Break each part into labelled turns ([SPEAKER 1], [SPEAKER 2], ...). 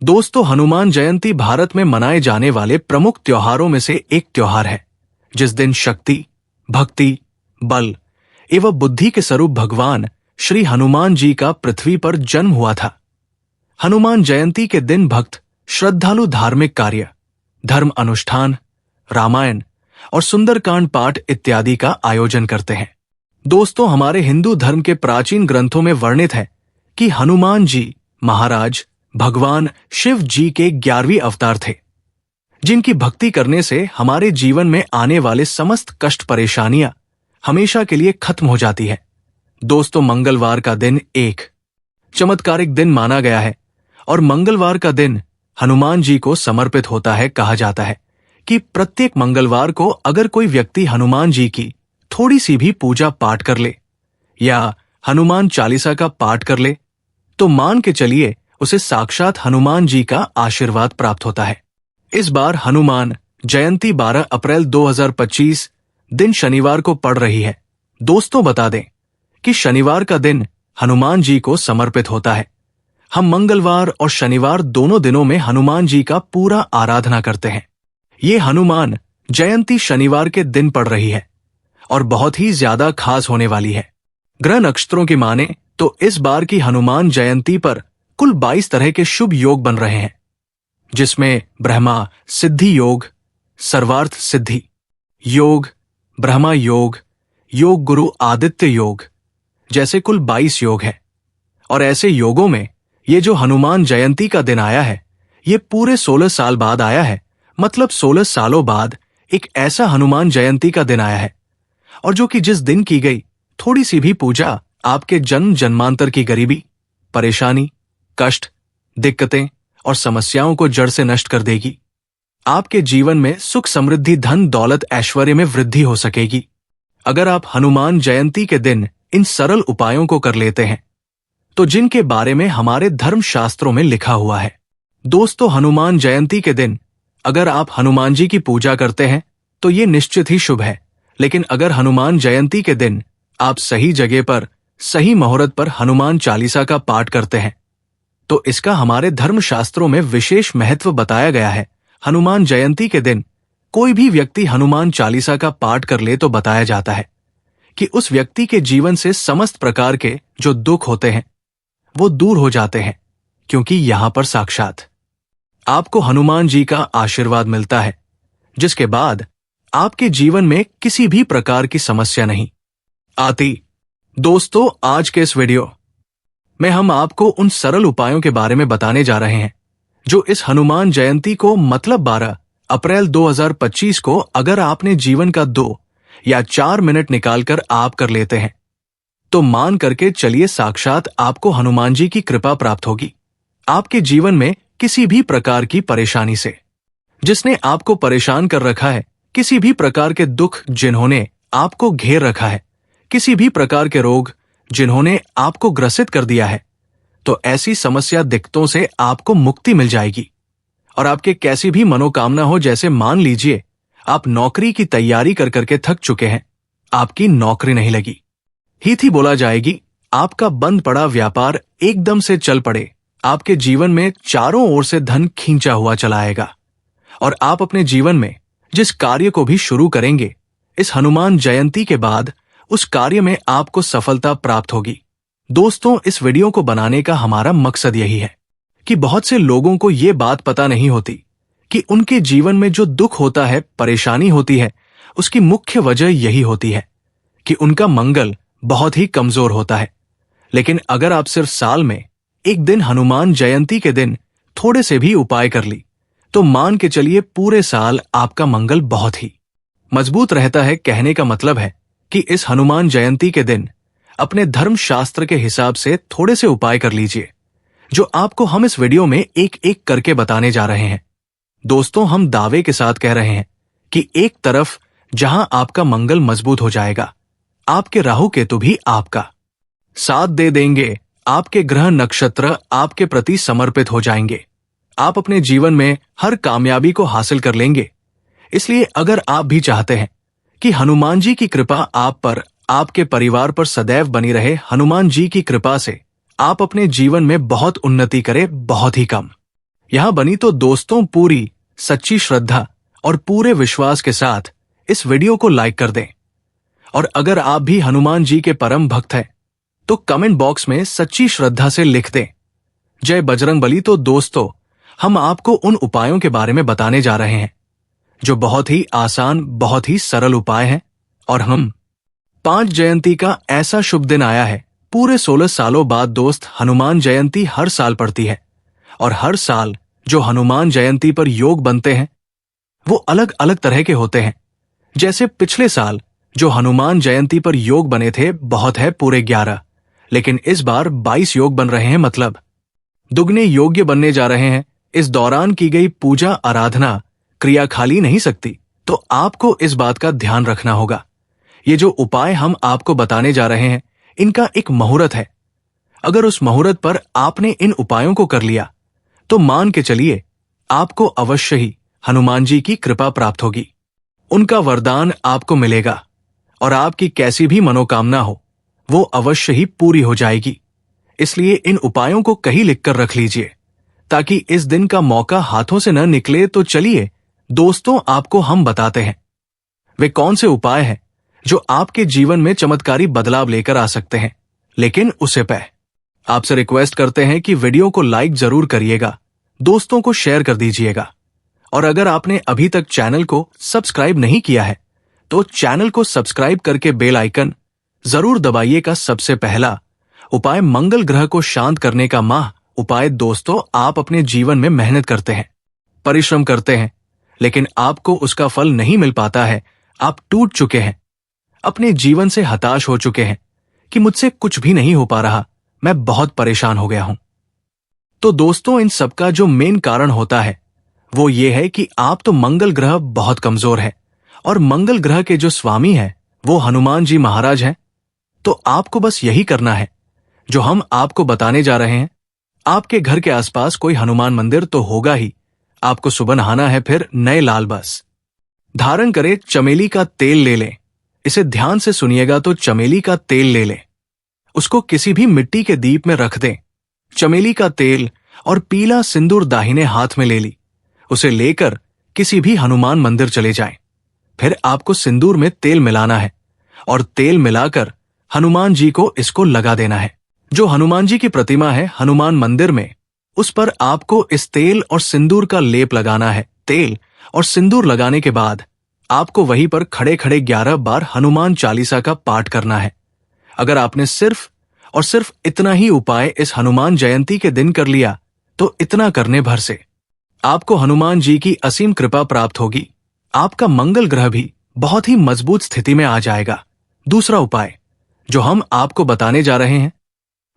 [SPEAKER 1] दोस्तों, हनुमान जयंती भारत में मनाए जाने वाले प्रमुख त्योहारों में से एक त्योहार है, जिस दिन शक्ति, भक्ति, बल एवं बुद्धि के स्वरूप भगवान श्री हनुमान जी का पृथ्वी पर जन्म हुआ था। हनुमान जयंती के दिन भक्त श्रद्धालु धार्मिक कार्य, धर्म अनुष्ठान, रामायण और सुंदरकांड पाठ इत्यादि का आयोजन करते हैं। दोस्तों, हमारे हिंदू धर्म के प्राचीन ग्रंथों में वर्णित है कि हनुमान जी महाराज भगवान शिव जी के 11वें अवतार थे, जिनकी भक्ति करने से हमारे जीवन में आने वाले समस्त कष्ट परेशानियां हमेशा के लिए खत्म हो जाती है। दोस्तों, मंगलवार का दिन एक चमत्कारिक दिन माना गया है और मंगलवार का दिन हनुमान जी को समर्पित होता है। कहा जाता है कि प्रत्येक मंगलवार को अगर कोई व्यक्ति हनुमान जी की थोड़ी सी भी पूजा पाठ कर ले या हनुमान चालीसा का पाठ कर ले तो मान के चलिए उसे साक्षात हनुमान जी का आशीर्वाद प्राप्त होता है। इस बार हनुमान जयंती 12 अप्रैल 2025 दिन शनिवार को पड़ रही है। दोस्तों, बता दें कि शनिवार का दिन हनुमान जी को समर्पित होता है। हम मंगलवार और शनिवार दोनों दिनों में हनुमान जी का पूरा आराधना करते हैं। ये हनुमान जयंती शनिवार के दिन पड़ रही है और बहुत ही ज्यादा खास होने वाली है। ग्रह नक्षत्रों की माने तो इस बार की हनुमान जयंती पर कुल 22 तरह के शुभ योग बन रहे हैं, जिसमें ब्रह्मा सिद्धि योग, सर्वार्थ सिद्धि योग, ब्रह्मा योग, योग गुरु आदित्य योग जैसे कुल 22 योग हैं। और ऐसे योगों में ये जो हनुमान जयंती का दिन आया है, ये पूरे 16 साल बाद आया है। मतलब 16 सालों बाद एक ऐसा हनुमान जयंती का दिन आया है और जो कि जिस दिन की गई थोड़ी सी भी पूजा आपके जन्म जन्मांतर की गरीबी, परेशानी, कष्ट, दिक्कतें और समस्याओं को जड़ से नष्ट कर देगी। आपके जीवन में सुख, समृद्धि, धन, दौलत, ऐश्वर्य में वृद्धि हो सकेगी अगर आप हनुमान जयंती के दिन इन सरल उपायों को कर लेते हैं, तो जिनके बारे में हमारे धर्म शास्त्रों में लिखा हुआ है। दोस्तों, हनुमान जयंती के दिन अगर आप हनुमान जी की पूजा करते हैं तो ये निश्चित ही शुभ है। लेकिन अगर हनुमान जयंती के दिन आप सही जगह पर, सही मुहूर्त पर हनुमान चालीसा का पाठ करते हैं तो इसका हमारे धर्म शास्त्रों में विशेष महत्व बताया गया है। हनुमान जयंती के दिन कोई भी व्यक्ति हनुमान चालीसा का पाठ कर ले तो बताया जाता है कि उस व्यक्ति के जीवन से समस्त प्रकार के जो दुख होते हैं वो दूर हो जाते हैं, क्योंकि यहां पर साक्षात आपको हनुमान जी का आशीर्वाद मिलता है, जिसके बाद आपके जीवन में किसी भी प्रकार की समस्या नहीं आती। दोस्तों, आज के इस वीडियो में हम आपको उन सरल उपायों के बारे में बताने जा रहे हैं जो इस हनुमान जयंती को मतलब 12 अप्रैल 2025 को अगर आपने जीवन का 2 या 4 मिनट निकालकर आप कर लेते हैं तो मान करके चलिए साक्षात आपको हनुमान जी की कृपा प्राप्त होगी। आपके जीवन में किसी भी प्रकार की परेशानी से, जिसने आपको परेशान कर रखा है, किसी भी प्रकार के दुख जिन्होंने आपको घेर रखा है, किसी भी प्रकार के रोग जिन्होंने आपको ग्रसित कर दिया है, तो ऐसी समस्या दिक्कतों से आपको मुक्ति मिल जाएगी। और आपके कैसी भी मनोकामना हो, जैसे मान लीजिए आप नौकरी की तैयारी कर करके थक चुके हैं, आपकी नौकरी नहीं लगी, ही थी बोला जाएगी, आपका बंद पड़ा व्यापार एकदम से चल पड़े, आपके जीवन में चारों ओर से धन खींचा हुआ चला आएगा और आप अपने जीवन में जिस कार्य को भी शुरू करेंगे, इस हनुमान जयंती के बाद उस कार्य में आपको सफलता प्राप्त होगी। दोस्तों, इस वीडियो को बनाने का हमारा मकसद यही है कि बहुत से लोगों को ये बात पता नहीं होती कि उनके जीवन में जो दुख होता है, परेशानी होती है, उसकी मुख्य वजह यही होती है कि उनका मंगल बहुत ही कमजोर होता है। लेकिन अगर आप सिर्फ साल में एक दिन हनुमान जयंती के दिन थोड़े से भी उपाय कर ली तो मान के चलिए पूरे साल आपका मंगल बहुत ही मजबूत रहता है। कहने का मतलब है कि इस हनुमान जयंती के दिन अपने धर्म शास्त्र के हिसाब से थोड़े से उपाय कर लीजिए, जो आपको हम इस वीडियो में एक एक करके बताने जा रहे हैं। दोस्तों, हम दावे के साथ कह रहे हैं कि एक तरफ जहां आपका मंगल मजबूत हो जाएगा, आपके राहु केतु भी आपका साथ दे देंगे, आपके ग्रह नक्षत्र आपके प्रति समर्पित हो जाएंगे, आप अपने जीवन में हर कामयाबी को हासिल कर लेंगे। इसलिए अगर आप भी चाहते हैं कि हनुमान जी की कृपा आप पर, आपके परिवार पर सदैव बनी रहे, हनुमान जी की कृपा से आप अपने जीवन में बहुत उन्नति करें, बहुत ही कम यहां बनी तो दोस्तों पूरी सच्ची श्रद्धा और पूरे विश्वास के साथ इस वीडियो को लाइक कर दें। और अगर आप भी हनुमान जी के परम भक्त हैं तो कमेंट बॉक्स में सच्ची श्रद्धा से लिख दें जय बजरंगबली। तो दोस्तों, हम आपको उन उपायों के बारे में बताने जा रहे हैं जो बहुत ही आसान, बहुत ही सरल उपाय हैं। और हम 5 जयंती का ऐसा शुभ दिन आया है। पूरे 16 सालों बाद दोस्त हनुमान जयंती हर साल पड़ती है और हर साल जो हनुमान जयंती पर योग बनते हैं वो अलग अलग तरह के होते हैं। जैसे पिछले साल जो हनुमान जयंती पर योग बने थे बहुत है पूरे 11, लेकिन इस बार 22 योग बन रहे हैं, मतलब दुगने योग्य बनने जा रहे हैं। इस दौरान की गई पूजा आराधना क्रिया खाली नहीं सकती, तो आपको इस बात का ध्यान रखना होगा। ये जो उपाय हम आपको बताने जा रहे हैं इनका एक मुहूर्त है। अगर उस मुहूर्त पर आपने इन उपायों को कर लिया तो मान के चलिए आपको अवश्य ही हनुमान जी की कृपा प्राप्त होगी, उनका वरदान आपको मिलेगा और आपकी कैसी भी मनोकामना हो वो अवश्य ही पूरी हो जाएगी। इसलिए इन उपायों को कहीं लिखकर रख लीजिए ताकि इस दिन का मौका हाथों से न निकले। तो चलिए दोस्तों, आपको हम बताते हैं वे कौन से उपाय हैं जो आपके जीवन में चमत्कारी बदलाव लेकर आ सकते हैं। लेकिन उससे पहले आपसे रिक्वेस्ट करते हैं कि वीडियो को लाइक जरूर करिएगा, दोस्तों को शेयर कर दीजिएगा और अगर आपने अभी तक चैनल को सब्सक्राइब नहीं किया है तो चैनल को सब्सक्राइब करके बेल आइकन जरूर दबाइएगा। सबसे पहला उपाय मंगल ग्रह को शांत करने का उपाय। दोस्तों, आप अपने जीवन में मेहनत करते हैं, परिश्रम करते हैं, लेकिन आपको उसका फल नहीं मिल पाता है। आप टूट चुके हैं, अपने जीवन से हताश हो चुके हैं कि मुझसे कुछ भी नहीं हो पा रहा, मैं बहुत परेशान हो गया हूं। तो दोस्तों, इन सबका जो मेन कारण होता है वो ये है कि आप तो मंगल ग्रह बहुत कमजोर है और मंगल ग्रह के जो स्वामी हैं वो हनुमान जी महाराज हैं। तो आपको बस यही करना है जो हम आपको बताने जा रहे हैं। आपके घर के आसपास कोई हनुमान मंदिर तो होगा ही। आपको सुबह नहाना है, फिर नए लाल बस धारण करे चमेली का तेल ले लें। इसे ध्यान से सुनिएगा। तो चमेली का तेल ले लें, उसको किसी भी मिट्टी के दीप में रख दें। चमेली का तेल और पीला सिंदूर दाहिने हाथ में ले ली। उसे लेकर किसी भी हनुमान मंदिर चले जाएं। फिर आपको सिंदूर में तेल मिलाना है और तेल मिलाकर हनुमान जी को इसको लगा देना है। जो हनुमान जी की प्रतिमा है हनुमान मंदिर में, उस पर आपको इस तेल और सिंदूर का लेप लगाना है। तेल और सिंदूर लगाने के बाद आपको वहीं पर खड़े खड़े 11 बार हनुमान चालीसा का पाठ करना है। अगर आपने सिर्फ और सिर्फ इतना ही उपाय इस हनुमान जयंती के दिन कर लिया तो इतना करने भर से आपको हनुमान जी की असीम कृपा प्राप्त होगी। आपका मंगल ग्रह भी बहुत ही मजबूत स्थिति में आ जाएगा। दूसरा उपाय जो हम आपको बताने जा रहे हैं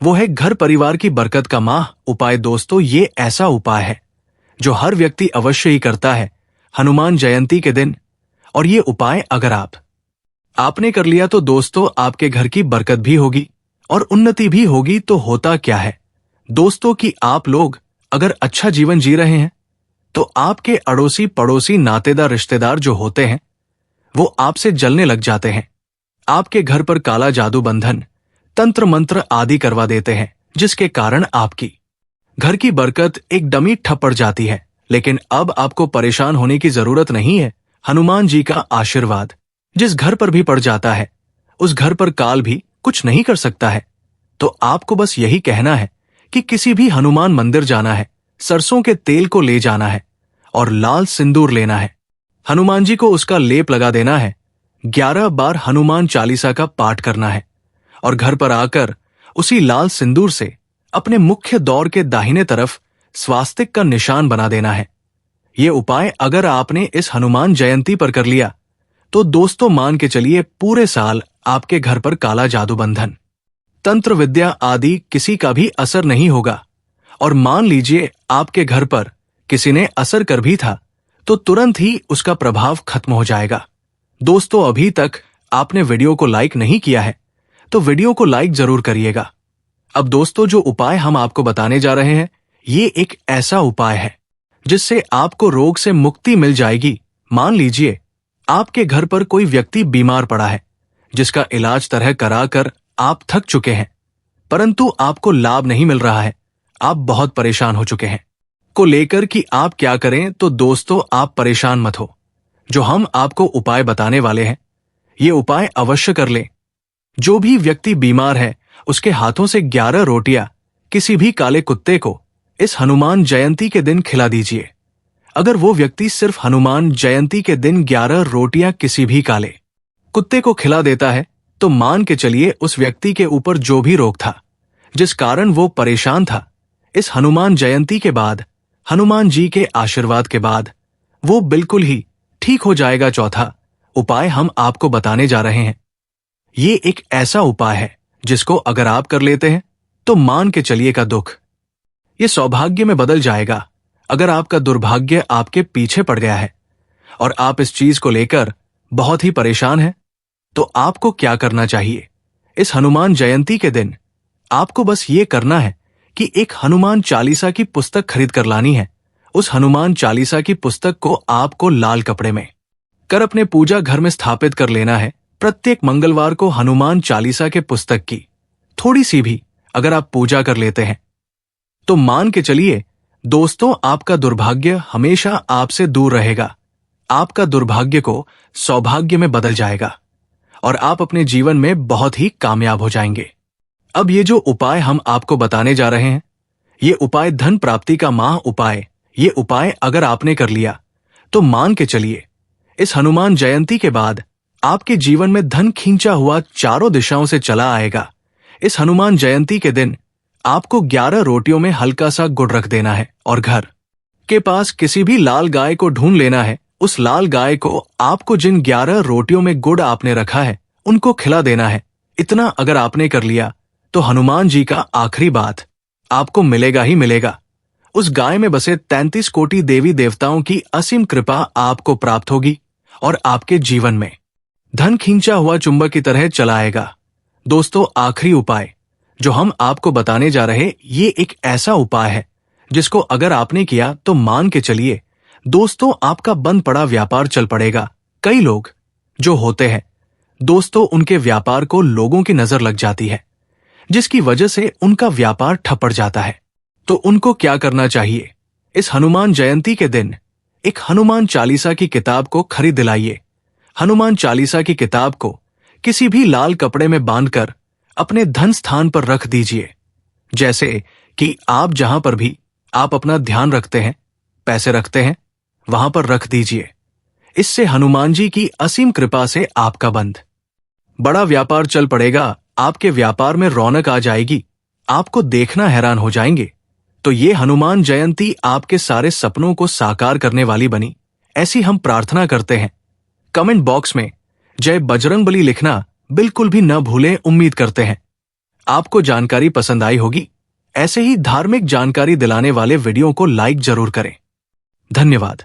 [SPEAKER 1] वो है घर परिवार की बरकत का उपाय। दोस्तों, ये ऐसा उपाय है जो हर व्यक्ति अवश्य ही करता है हनुमान जयंती के दिन। और ये उपाय अगर आपने कर लिया तो दोस्तों आपके घर की बरकत भी होगी और उन्नति भी होगी। तो होता क्या है दोस्तों कि आप लोग अगर अच्छा जीवन जी रहे हैं तो आपके अड़ोसी पड़ोसी नातेदार रिश्तेदार जो होते हैं वो आपसे जलने लग जाते हैं। आपके घर पर काला जादू बंधन तंत्र मंत्र आदि करवा देते हैं, जिसके कारण आपकी घर की बरकत एक डमी ठप पड़ जाती है। लेकिन अब आपको परेशान होने की जरूरत नहीं है। हनुमान जी का आशीर्वाद जिस घर पर भी पड़ जाता है उस घर पर काल भी कुछ नहीं कर सकता है। तो आपको बस यही कहना है कि किसी भी हनुमान मंदिर जाना है, सरसों के तेल को ले जाना है और लाल सिंदूर लेना है। हनुमान जी को उसका लेप लगा देना है। 11 बार हनुमान चालीसा का पाठ करना है और घर पर आकर उसी लाल सिंदूर से अपने मुख्य द्वार के दाहिने तरफ स्वास्तिक का निशान बना देना है। ये उपाय अगर आपने इस हनुमान जयंती पर कर लिया तो दोस्तों मान के चलिए पूरे साल आपके घर पर काला जादू बंधन तंत्र विद्या आदि किसी का भी असर नहीं होगा। और मान लीजिए आपके घर पर किसी ने असर कर भी था तो तुरंत ही उसका प्रभाव खत्म हो जाएगा। दोस्तों, अभी तक आपने वीडियो को लाइक नहीं किया है तो वीडियो को लाइक जरूर करिएगा। अब दोस्तों, जो उपाय हम आपको बताने जा रहे हैं ये एक ऐसा उपाय है जिससे आपको रोग से मुक्ति मिल जाएगी। मान लीजिए आपके घर पर कोई व्यक्ति बीमार पड़ा है जिसका इलाज तरह कराकर आप थक चुके हैं, परंतु आपको लाभ नहीं मिल रहा है। आप बहुत परेशान हो चुके हैं। को लेकर कि आप क्या करें, तो दोस्तों आप परेशान मत हो। जो हम आपको उपाय बताने वाले हैं, ये उपाय अवश्य कर लें। जो भी व्यक्ति बीमार है, उसके हाथों से 11 रोटियां किसी भी काले कुत्ते को इस हनुमान जयंती के दिन खिला दीजिए। अगर वो व्यक्ति सिर्फ हनुमान जयंती के दिन 11 रोटियां किसी भी काले कुत्ते को खिला देता है, तो मान के चलिए उस व्यक्ति के ऊपर जो भी रोग था, जिस कारण वो परेशान था, इस हनुमान जयंती के बाद, हनुमान जी के आशीर्वाद के बाद वो बिल्कुल ही ठीक हो जाएगा। चौथा उपाय हम आपको बताने जा रहे हैं। ये एक ऐसा उपाय है जिसको अगर आप कर लेते हैं तो मान के चलिए का दुख ये सौभाग्य में बदल जाएगा। अगर आपका दुर्भाग्य आपके पीछे पड़ गया है और आप इस चीज को लेकर बहुत ही परेशान हैं, तो आपको क्या करना चाहिए? इस हनुमान जयंती के दिन आपको बस ये करना है कि एक हनुमान चालीसा की पुस्तक खरीद कर लानी है। उस हनुमान चालीसा की पुस्तक को आपको लाल कपड़े में कर अपने पूजा घर में स्थापित कर लेना है। प्रत्येक मंगलवार को हनुमान चालीसा के पुस्तक की थोड़ी सी भी अगर आप पूजा कर लेते हैं, तो मान के चलिए दोस्तों, आपका दुर्भाग्य हमेशा आपसे दूर रहेगा। आपका दुर्भाग्य को सौभाग्य में बदल जाएगा और आप अपने जीवन में बहुत ही कामयाब हो जाएंगे। अब ये जो उपाय हम आपको बताने जा रहे हैं, ये उपाय धन प्राप्ति का महा उपाय। ये उपाय अगर आपने कर लिया तो मान के चलिए इस हनुमान जयंती के बाद आपके जीवन में धन खींचा हुआ चारों दिशाओं से चला आएगा। इस हनुमान जयंती के दिन आपको 11 रोटियों में हल्का सा गुड़ रख देना है और घर के पास किसी भी लाल गाय को ढूंढ लेना है। उस लाल गाय को आपको जिन 11 रोटियों में गुड़ आपने रखा है उनको खिला देना है। इतना अगर आपने कर लिया तो हनुमान जी का आखिरी बात आपको मिलेगा ही मिलेगा। उस गाय में बसे 33 कोटि देवी देवताओं की असीम कृपा आपको प्राप्त होगी और आपके जीवन में धन खींचा हुआ चुंबक की तरह चला आएगा। दोस्तों, आखिरी उपाय जो हम आपको बताने जा रहे, ये एक ऐसा उपाय है जिसको अगर आपने किया तो मान के चलिए दोस्तों, आपका बंद पड़ा व्यापार चल पड़ेगा। कई लोग जो होते हैं दोस्तों, उनके व्यापार को लोगों की नजर लग जाती है, जिसकी वजह से उनका व्यापार ठप पड़ जाता है। तो उनको क्या करना चाहिए? इस हनुमान जयंती के दिन एक हनुमान चालीसा की किताब को खरीद दिलाइए। हनुमान चालीसा की किताब को किसी भी लाल कपड़े में बांधकर अपने धन स्थान पर रख दीजिए। जैसे कि आप जहां पर भी आप अपना ध्यान रखते हैं, पैसे रखते हैं, वहां पर रख दीजिए। इससे हनुमान जी की असीम कृपा से आपका बंद बड़ा व्यापार चल पड़ेगा। आपके व्यापार में रौनक आ जाएगी। आपको देखना हैरान हो जाएंगे। तो ये हनुमान जयंती आपके सारे सपनों को साकार करने वाली बनी, ऐसी हम प्रार्थना करते हैं। कमेंट बॉक्स में जय बजरंगबली लिखना बिल्कुल भी न भूलें। उम्मीद करते हैं आपको जानकारी पसंद आई होगी। ऐसे ही धार्मिक जानकारी दिलाने वाले वीडियो को लाइक जरूर करें। धन्यवाद।